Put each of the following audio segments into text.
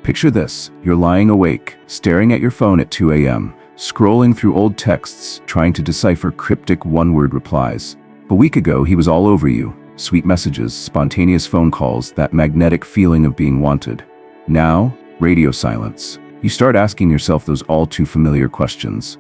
Picture this: you're lying awake, staring at your phone at 2 a.m., scrolling through old texts, trying to decipher cryptic one-word replies. A week ago, he was all over you. Sweet messages, spontaneous phone calls, that magnetic feeling of being wanted. Now, radio silence. You start asking yourself those all-too-familiar questions.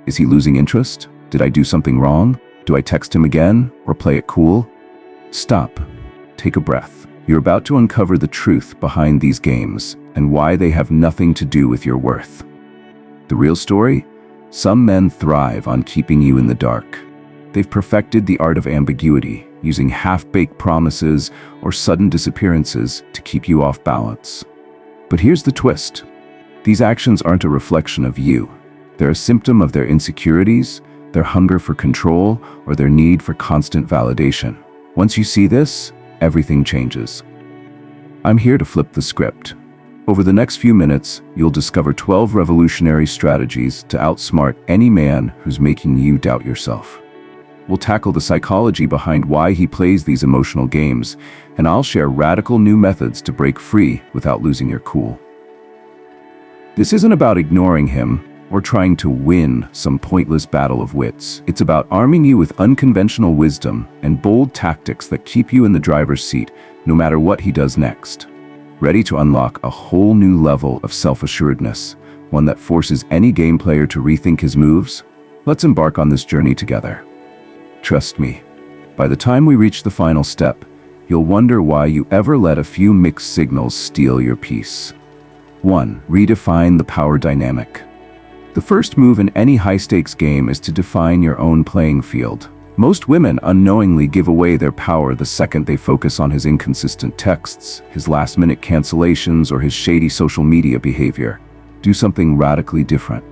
Is he losing interest? Did I do something wrong? Do I text him again, or play it cool? Stop. Take a breath. You're about to uncover the truth behind these games and why they have nothing to do with your worth. The real story? Some men thrive on keeping you in the dark. They've perfected the art of ambiguity, using half-baked promises or sudden disappearances to keep you off balance. But here's the twist. These actions aren't a reflection of you. They're a symptom of their insecurities, their hunger for control, or their need for constant validation. Once you see this, everything changes. I'm here to flip the script. Over the next few minutes, you'll discover 12 revolutionary strategies to outsmart any man who's making you doubt yourself. We'll tackle the psychology behind why he plays these emotional games, and I'll share radical new methods to break free without losing your cool. This isn't about ignoring him or trying to win some pointless battle of wits. It's about arming you with unconventional wisdom and bold tactics that keep you in the driver's seat, no matter what he does next. Ready to unlock a whole new level of self-assuredness, one that forces any game player to rethink his moves? Let's embark on this journey together. Trust me, by the time we reach the final step, you'll wonder why you ever let a few mixed signals steal your peace. 1. Redefine the power dynamic. The first move in any high-stakes game is to define your own playing field. Most women unknowingly give away their power the second they focus on his inconsistent texts, his last-minute cancellations, or his shady social media behavior. Do something radically different.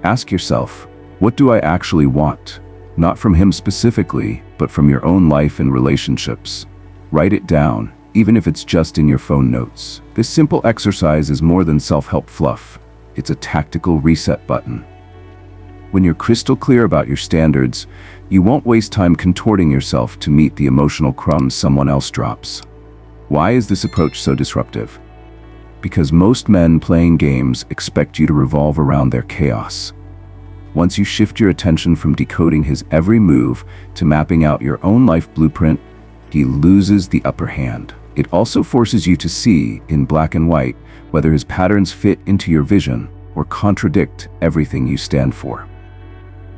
Ask yourself, what do I actually want? Not from him specifically, but from your own life and relationships. Write it down, even if it's just in your phone notes. This simple exercise is more than self-help fluff. It's a tactical reset button. When you're crystal clear about your standards, you won't waste time contorting yourself to meet the emotional crumbs someone else drops. Why is this approach so disruptive? Because most men playing games expect you to revolve around their chaos. Once you shift your attention from decoding his every move to mapping out your own life blueprint, he loses the upper hand. It also forces you to see, in black and white, whether his patterns fit into your vision or contradict everything you stand for.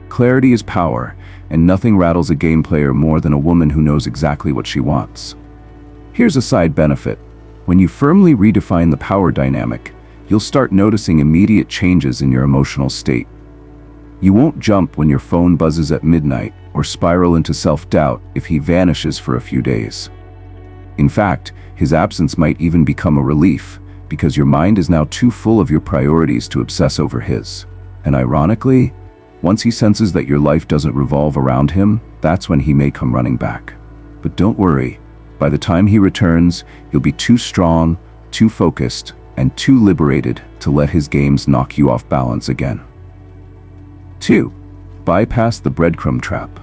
Clarity is power, and nothing rattles a game player more than a woman who knows exactly what she wants. Here's a side benefit. When you firmly redefine the power dynamic, you'll start noticing immediate changes in your emotional state. You won't jump when your phone buzzes at midnight or spiral into self-doubt if he vanishes for a few days. In fact, his absence might even become a relief, because your mind is now too full of your priorities to obsess over his. And ironically, once he senses that your life doesn't revolve around him, that's when he may come running back. But don't worry, by the time he returns, you'll be too strong, too focused, and too liberated to let his games knock you off balance again. 2. Bypass the breadcrumb trap.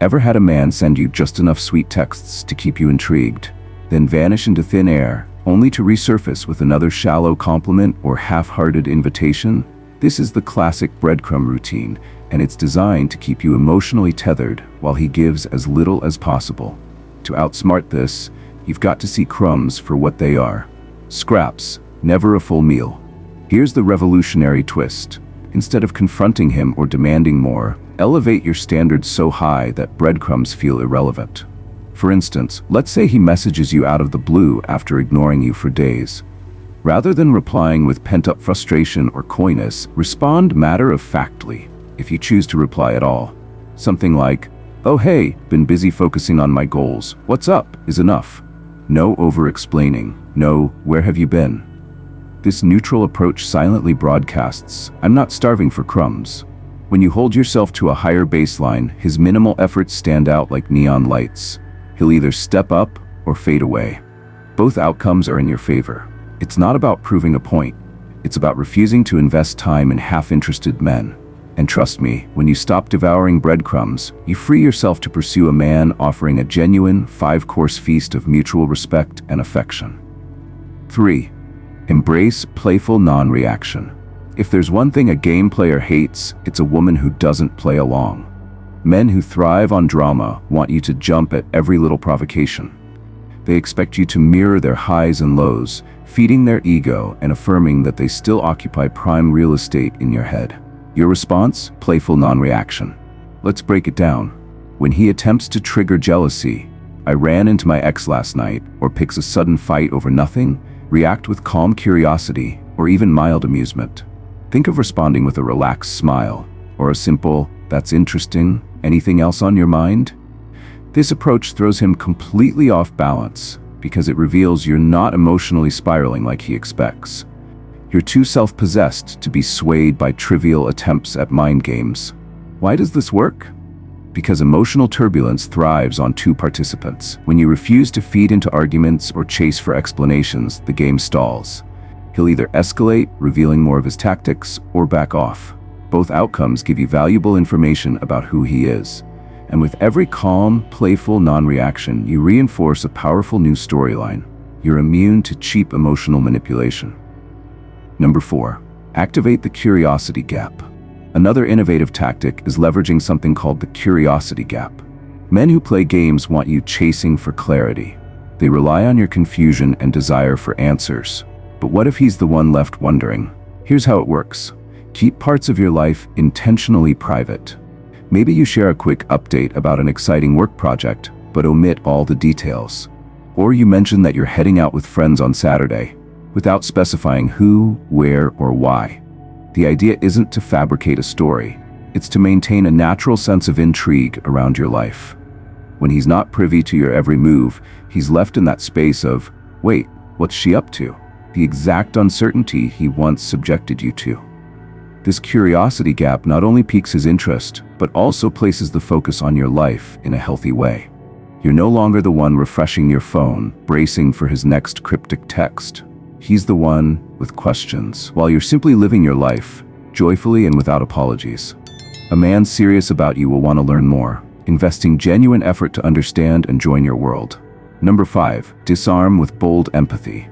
Ever had a man send you just enough sweet texts to keep you intrigued, then vanish into thin air, only to resurface with another shallow compliment or half-hearted invitation? This is the classic breadcrumb routine, and it's designed to keep you emotionally tethered while he gives as little as possible. To outsmart this, you've got to see crumbs for what they are. Scraps, never a full meal. Here's the revolutionary twist. Instead of confronting him or demanding more, elevate your standards so high that breadcrumbs feel irrelevant. For instance, let's say he messages you out of the blue after ignoring you for days. Rather than replying with pent-up frustration or coyness, respond matter-of-factly, if you choose to reply at all. Something like, "Oh hey, been busy focusing on my goals. What's up?" is enough. No over-explaining. No, "Where have you been?" This neutral approach silently broadcasts, "I'm not starving for crumbs." When you hold yourself to a higher baseline, his minimal efforts stand out like neon lights. He'll either step up or fade away. Both outcomes are in your favor. It's not about proving a point. It's about refusing to invest time in half-interested men. And trust me, when you stop devouring breadcrumbs, you free yourself to pursue a man offering a genuine 5-course feast of mutual respect and affection. 3. Embrace playful non-reaction. If there's one thing a game player hates, it's a woman who doesn't play along. Men who thrive on drama want you to jump at every little provocation. They expect you to mirror their highs and lows, feeding their ego and affirming that they still occupy prime real estate in your head. Your response? Playful non-reaction. Let's break it down. When he attempts to trigger jealousy, "I ran into my ex last night," or picks a sudden fight over nothing, react with calm curiosity or even mild amusement. Think of responding with a relaxed smile or a simple, "That's interesting, anything else on your mind?" This approach throws him completely off balance because it reveals you're not emotionally spiraling like he expects. You're too self-possessed to be swayed by trivial attempts at mind games. Why does this work? Because emotional turbulence thrives on two participants. When you refuse to feed into arguments or chase for explanations, the game stalls. He'll either escalate, revealing more of his tactics, or back off. Both outcomes give you valuable information about who he is. And with every calm, playful non-reaction, you reinforce a powerful new storyline. You're immune to cheap emotional manipulation. Number 4. Activate the curiosity gap. Another innovative tactic is leveraging something called the curiosity gap. Men who play games want you chasing for clarity. They rely on your confusion and desire for answers. But what if he's the one left wondering? Here's how it works. Keep parts of your life intentionally private. Maybe you share a quick update about an exciting work project, but omit all the details. Or you mention that you're heading out with friends on Saturday, without specifying who, where, or why. The idea isn't to fabricate a story. It's to maintain a natural sense of intrigue around your life. When he's not privy to your every move, he's left in that space of, "Wait, what's she up to?" The exact uncertainty he once subjected you to. This curiosity gap not only piques his interest, but also places the focus on your life in a healthy way. You're no longer the one refreshing your phone, bracing for his next cryptic text. He's the one with questions, while you're simply living your life, joyfully and without apologies. A man serious about you will want to learn more, investing genuine effort to understand and join your world. Number 5. Disarm with bold empathy.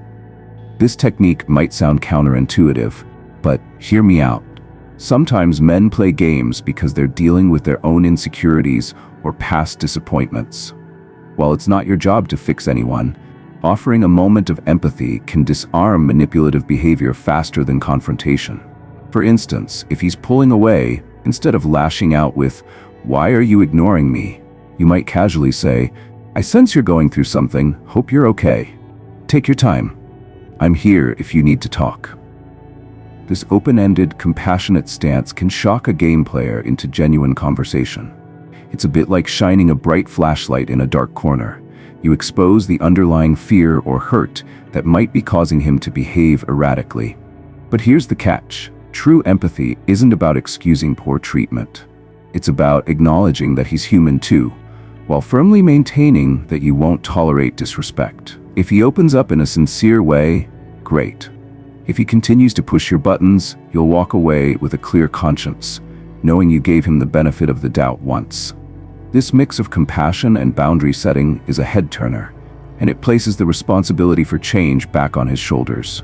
This technique might sound counterintuitive, but hear me out. Sometimes men play games because they're dealing with their own insecurities or past disappointments. While it's not your job to fix anyone, offering a moment of empathy can disarm manipulative behavior faster than confrontation. For instance, if he's pulling away, instead of lashing out with, "Why are you ignoring me?" you might casually say, "I sense you're going through something, hope you're okay. Take your time. I'm here if you need to talk." This open-ended, compassionate stance can shock a game player into genuine conversation. It's a bit like shining a bright flashlight in a dark corner. You expose the underlying fear or hurt that might be causing him to behave erratically. But here's the catch. True empathy isn't about excusing poor treatment. It's about acknowledging that he's human too, while firmly maintaining that you won't tolerate disrespect. If he opens up in a sincere way, great. If he continues to push your buttons, you'll walk away with a clear conscience, knowing you gave him the benefit of the doubt once. This mix of compassion and boundary setting is a head-turner, and it places the responsibility for change back on his shoulders.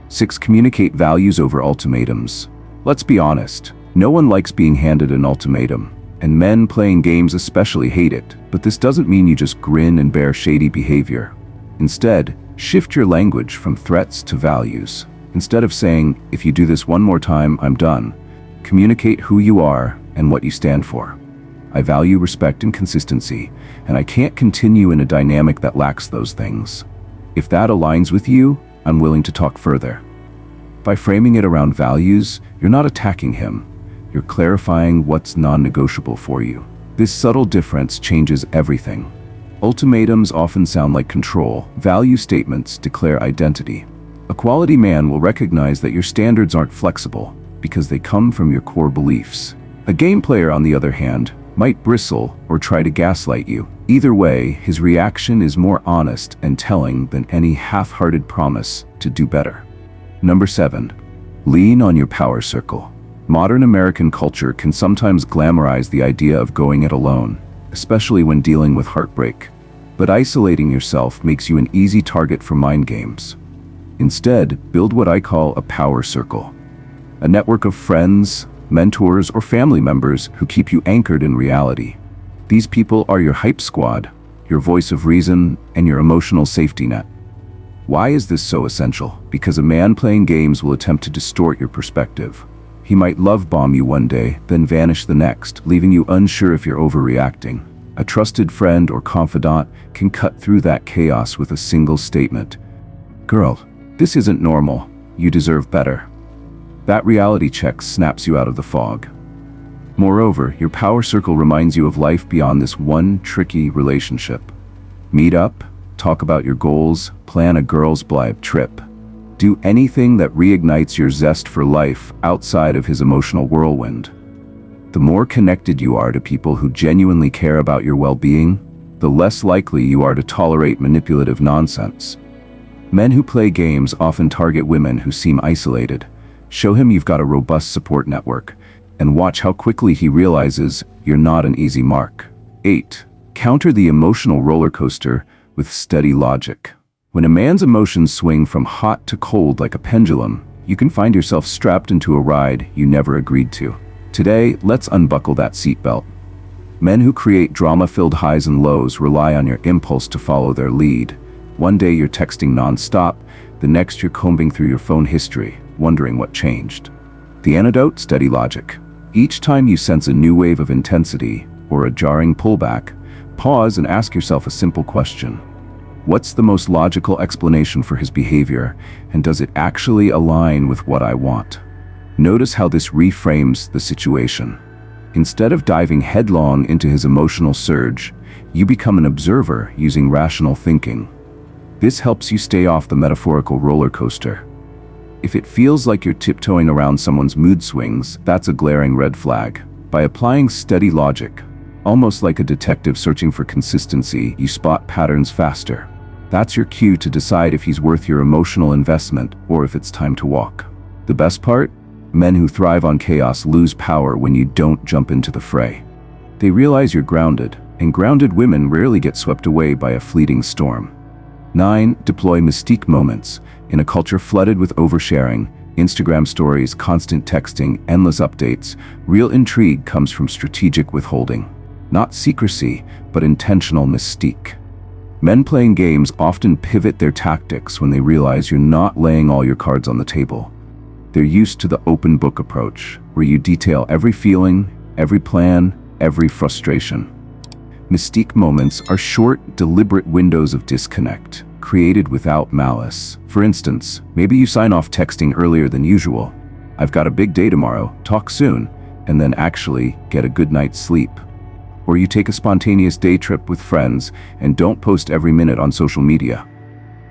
6. Communicate values over ultimatums. Let's be honest, no one likes being handed an ultimatum, and men playing games especially hate it, but this doesn't mean you just grin and bear shady behavior. Instead, shift your language from threats to values. Instead of saying, "If you do this one more time, I'm done," communicate who you are and what you stand for. "I value respect and consistency, and I can't continue in a dynamic that lacks those things. If that aligns with you, I'm willing to talk further." By framing it around values, you're not attacking him. You're clarifying what's non-negotiable for you. This subtle difference changes everything. Ultimatums often sound like control. Value statements declare identity. A quality man will recognize that your standards aren't flexible because they come from your core beliefs. A game player, on the other hand, might bristle or try to gaslight you. Either way, his reaction is more honest and telling than any half-hearted promise to do better. Number 7. Lean on your power circle. Modern American culture can sometimes glamorize the idea of going it alone, especially when dealing with heartbreak. But isolating yourself makes you an easy target for mind games. Instead, build what I call a power circle. A network of friends, mentors, or family members who keep you anchored in reality. These people are your hype squad, your voice of reason, and your emotional safety net. Why is this so essential? Because a man playing games will attempt to distort your perspective. He might love bomb you one day, then vanish the next, leaving you unsure if you're overreacting. A trusted friend or confidant can cut through that chaos with a single statement. Girl, this isn't normal. You deserve better. That reality check snaps you out of the fog. Moreover, your power circle reminds you of life beyond this one tricky relationship. Meet up, talk about your goals, plan a girls' blib trip. Do anything that reignites your zest for life outside of his emotional whirlwind. The more connected you are to people who genuinely care about your well-being, the less likely you are to tolerate manipulative nonsense. Men who play games often target women who seem isolated. Show him you've got a robust support network, and watch how quickly he realizes you're not an easy mark. 8. Counter the emotional roller coaster with steady logic. When a man's emotions swing from hot to cold like a pendulum, you can find yourself strapped into a ride you never agreed to. Today, let's unbuckle that seatbelt. Men who create drama-filled highs and lows rely on your impulse to follow their lead. One day you're texting non-stop, the next you're combing through your phone history, wondering what changed. The antidote? Steady logic. Each time you sense a new wave of intensity or a jarring pullback, pause and ask yourself a simple question. What's the most logical explanation for his behavior, and does it actually align with what I want? Notice how this reframes the situation. Instead of diving headlong into his emotional surge, you become an observer using rational thinking. This helps you stay off the metaphorical roller coaster. If it feels like you're tiptoeing around someone's mood swings, that's a glaring red flag. By applying steady logic, almost like a detective searching for consistency, you spot patterns faster. That's your cue to decide if he's worth your emotional investment or if it's time to walk. The best part? Men who thrive on chaos lose power when you don't jump into the fray. They realize you're grounded, and grounded women rarely get swept away by a fleeting storm. 9. Deploy mystique moments. In a culture flooded with oversharing, Instagram stories, constant texting, endless updates, real intrigue comes from strategic withholding. Not secrecy, but intentional mystique. Men playing games often pivot their tactics when they realize you're not laying all your cards on the table. They're used to the open book approach, where you detail every feeling, every plan, every frustration. Mystique moments are short, deliberate windows of disconnect, created without malice. For instance, maybe you sign off texting earlier than usual. I've got a big day tomorrow, talk soon, and then actually get a good night's sleep. Or you take a spontaneous day trip with friends and don't post every minute on social media.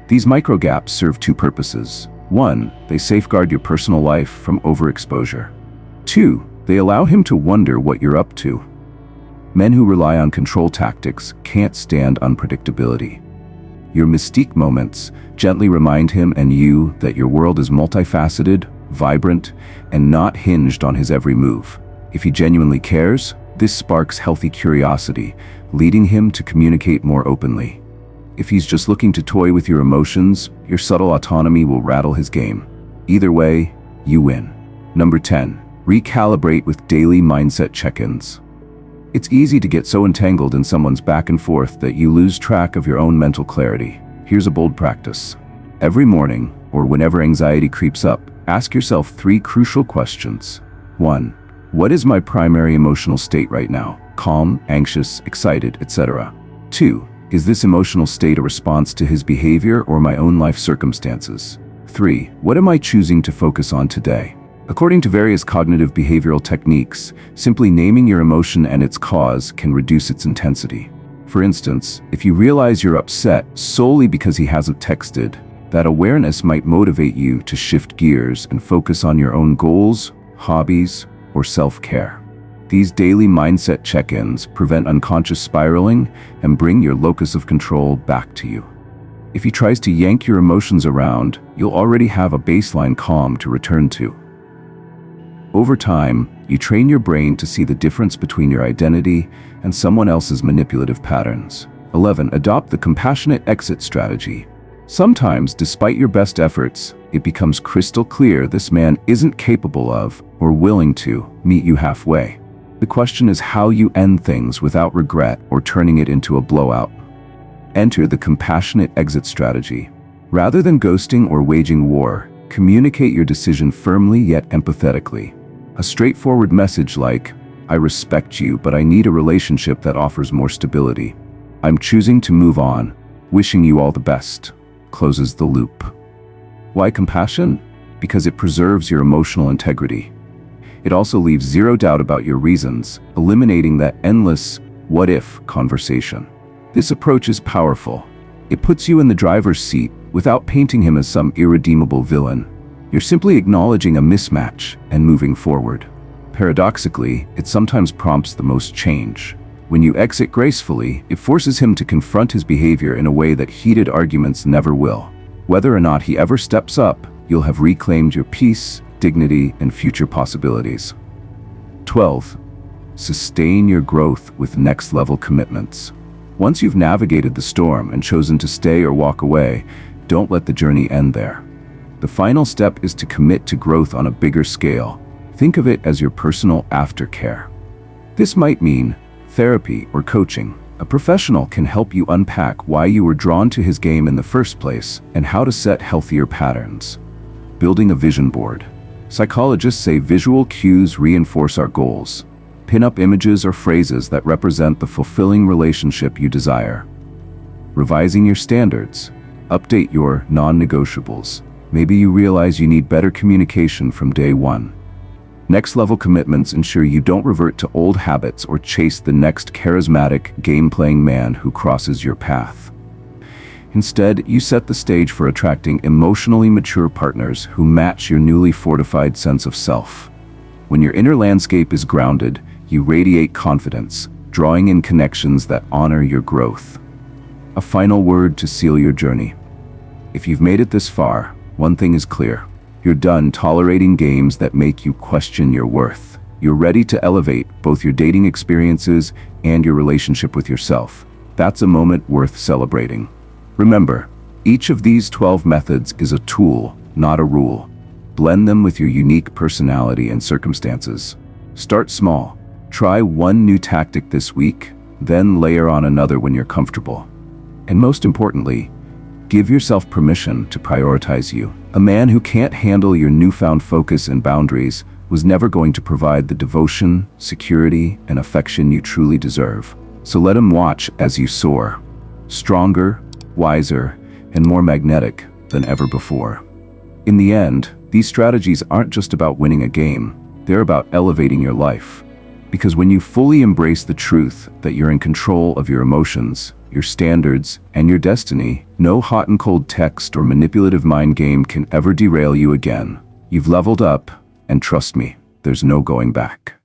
These micro gaps serve two purposes. 1. They safeguard your personal life from overexposure. 2. They allow him to wonder what you're up to. Men who rely on control tactics can't stand unpredictability. Your mystique moments gently remind him and you that your world is multifaceted, vibrant, and not hinged on his every move. If he genuinely cares, this sparks healthy curiosity, leading him to communicate more openly. If he's just looking to toy with your emotions, your subtle autonomy will rattle his game. Either way, you win. Number 10. Recalibrate with daily mindset check-ins. It's easy to get so entangled in someone's back and forth that you lose track of your own mental clarity. Here's a bold practice. Every morning, or whenever anxiety creeps up, ask yourself 3 crucial questions. 1. What is my primary emotional state right now? Calm, anxious, excited, etc. 2. Is this emotional state a response to his behavior or my own life circumstances? 3. What am I choosing to focus on today? According to various cognitive behavioral techniques, simply naming your emotion and its cause can reduce its intensity. For instance, if you realize you're upset solely because he hasn't texted, that awareness might motivate you to shift gears and focus on your own goals, hobbies, or self-care. These daily mindset check-ins prevent unconscious spiraling and bring your locus of control back to you. If he tries to yank your emotions around, you'll already have a baseline calm to return to. Over time, you train your brain to see the difference between your identity and someone else's manipulative patterns. 11. Adopt the compassionate exit strategy. Sometimes, despite your best efforts, it becomes crystal clear this man isn't capable of or willing to meet you halfway. The question is how you end things without regret or turning it into a blowout. Enter the compassionate exit strategy. Rather than ghosting or waging war, communicate your decision firmly yet empathetically. A straightforward message like, "I respect you, but I need a relationship that offers more stability. I'm choosing to move on. Wishing you all the best," closes the loop. Why compassion? Because it preserves your emotional integrity. It also leaves zero doubt about your reasons, eliminating that endless what-if conversation. This approach is powerful. It puts you in the driver's seat without painting him as some irredeemable villain. You're simply acknowledging a mismatch and moving forward. Paradoxically, it sometimes prompts the most change. When you exit gracefully, it forces him to confront his behavior in a way that heated arguments never will. Whether or not he ever steps up, you'll have reclaimed your peace, dignity, and future possibilities. 12. Sustain your growth with next-level commitments. Once you've navigated the storm and chosen to stay or walk away, don't let the journey end there. The final step is to commit to growth on a bigger scale. Think of it as your personal aftercare. This might mean therapy or coaching. A professional can help you unpack why you were drawn to his game in the first place and how to set healthier patterns. Building a vision board. Psychologists say visual cues reinforce our goals. Pin up images or phrases that represent the fulfilling relationship you desire. Revising your standards. Update your non-negotiables. Maybe you realize you need better communication from day one. Next-level commitments ensure you don't revert to old habits or chase the next charismatic, game-playing man who crosses your path. Instead, you set the stage for attracting emotionally mature partners who match your newly fortified sense of self. When your inner landscape is grounded, you radiate confidence, drawing in connections that honor your growth. A final word to seal your journey. If you've made it this far, one thing is clear. You're done tolerating games that make you question your worth. You're ready to elevate both your dating experiences and your relationship with yourself. That's a moment worth celebrating. Remember, each of these 12 methods is a tool, not a rule. Blend them with your unique personality and circumstances. Start small. Try one new tactic this week, then layer on another when you're comfortable. And most importantly, give yourself permission to prioritize you. A man who can't handle your newfound focus and boundaries was never going to provide the devotion, security, and affection you truly deserve. So let him watch as you soar. Stronger, wiser, and more magnetic than ever before. In the end, these strategies aren't just about winning a game, they're about elevating your life. Because when you fully embrace the truth that you're in control of your emotions, your standards, and your destiny, no hot and cold text or manipulative mind game can ever derail you again. You've leveled up, and trust me, there's no going back.